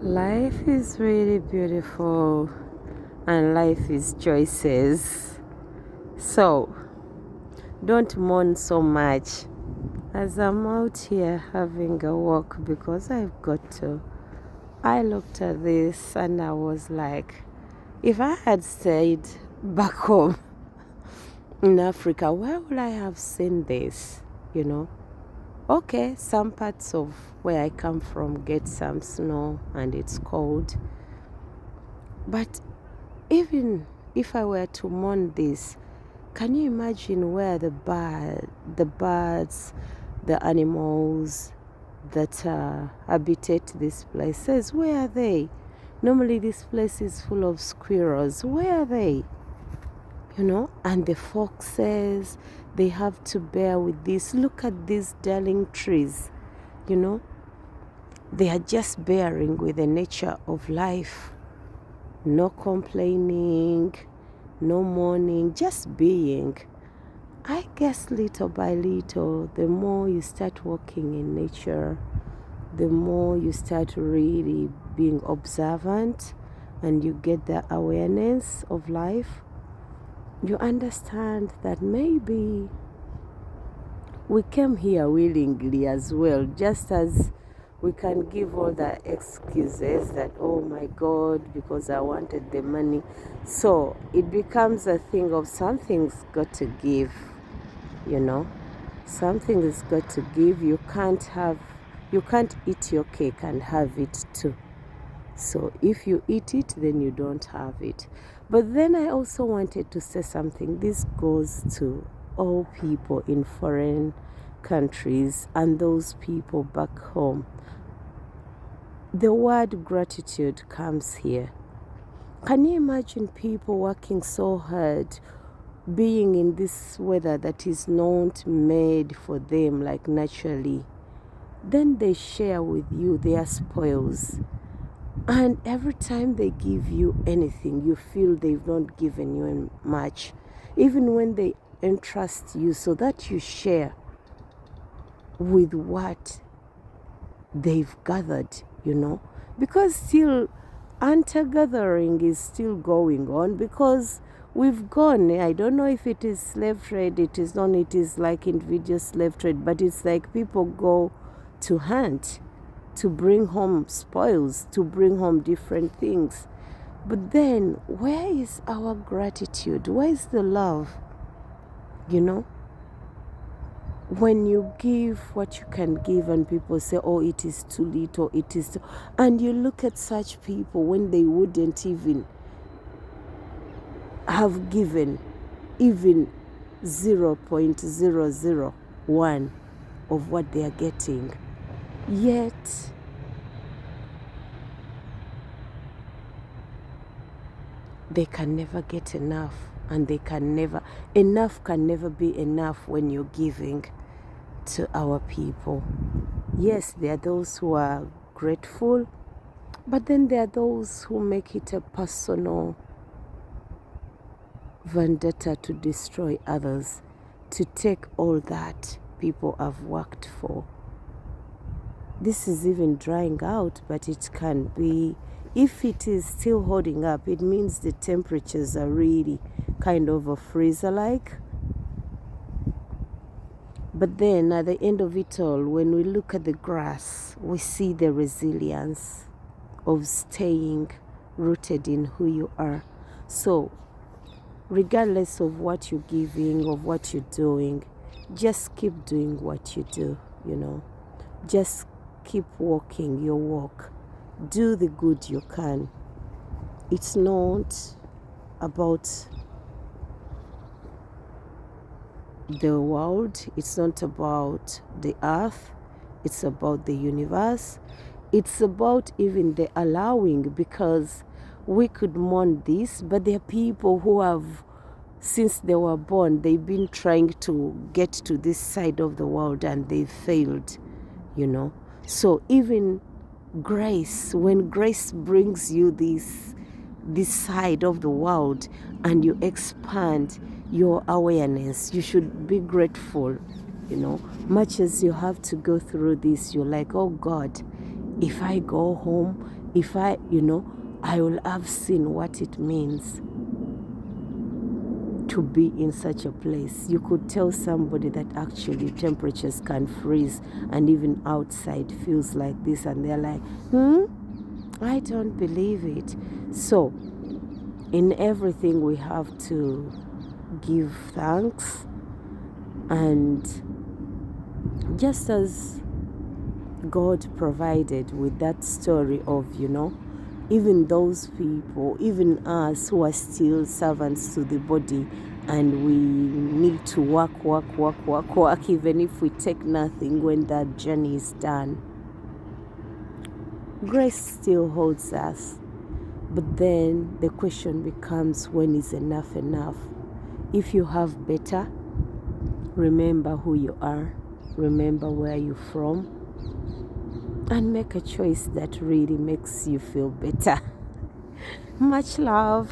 Life is really beautiful and life is choices. So don't mourn so much as I'm out here having a walk because I've got to. I looked at this and I was like, if I had stayed back home in Africa, where would I have seen this? You know? Okay, some parts of where I come from get some snow and it's cold. But even if I were to mourn this, can you imagine where the birds, the animals that habitate these places, where are they? Normally this place is full of squirrels. Where are they? And the foxes, they have to bear with this. Look at these darling trees, you know, they are just bearing with the nature of life. No complaining, no mourning, just being. I guess little by little, the more you start walking in nature, the more you start really being observant and you get the awareness of life, you understand that maybe we came here willingly as well, just as we can give all the excuses that, oh my God, because I wanted the money. So it becomes a thing of something's got to give, you know. Something is got to give. You can't eat your cake and have it too. So if you eat it, then you don't have it. But then I also wanted to say something. This goes to all people in foreign countries and those people back home. The word gratitude comes here. Can you imagine people working so hard, being in this weather that is not made for them, like naturally? Then they share with you their spoils. And every time they give you anything, you feel they've not given you much. Even when they entrust you so that you share with what they've gathered, because still hunter-gathering is still going on, because we've gone. I don't know if it is slave trade, it is like individual slave trade, but it's like people go to hunt to bring home spoils, to bring home different things. But then, where is our gratitude? Where is the love? When you give what you can give and people say, oh, it is too little, and you look at such people when they wouldn't even have given even 0.001 of what they are getting. Yet, they can never get enough, and enough can never be enough when you're giving to our people. Yes, there are those who are grateful, but then there are those who make it a personal vendetta to destroy others, to take all that people have worked for. This is even drying out, but it can be, if it is still holding up, it means the temperatures are really kind of a freezer-like. But then at the end of it all, when we look at the grass, we see the resilience of staying rooted in who you are. So regardless of what you're giving, of what you're doing, just keep doing what you do, Just keep walking your walk. Do the good you can. It's not about the world, it's not about the earth, it's about the universe. It's about even the allowing, because we could mourn this, but there are people who have, since they were born, they've been trying to get to this side of the world and they failed, So even grace, when grace brings you this side of the world and you expand your awareness, you should be grateful. Much as you have to go through this, you're like, oh God, If I go home, if I, I will have seen what it means to be in such a place. You could tell somebody that actually temperatures can freeze and even outside feels like this, and they're like, I don't believe it. So in everything we have to give thanks, and just as God provided with that story of, even those people, even us who are still servants to the body, and we need to work, even if we take nothing when that journey is done. Grace still holds us. But then the question becomes, when is enough enough? If you have better, remember who you are, remember where you're from, and make a choice that really makes you feel better. Much love.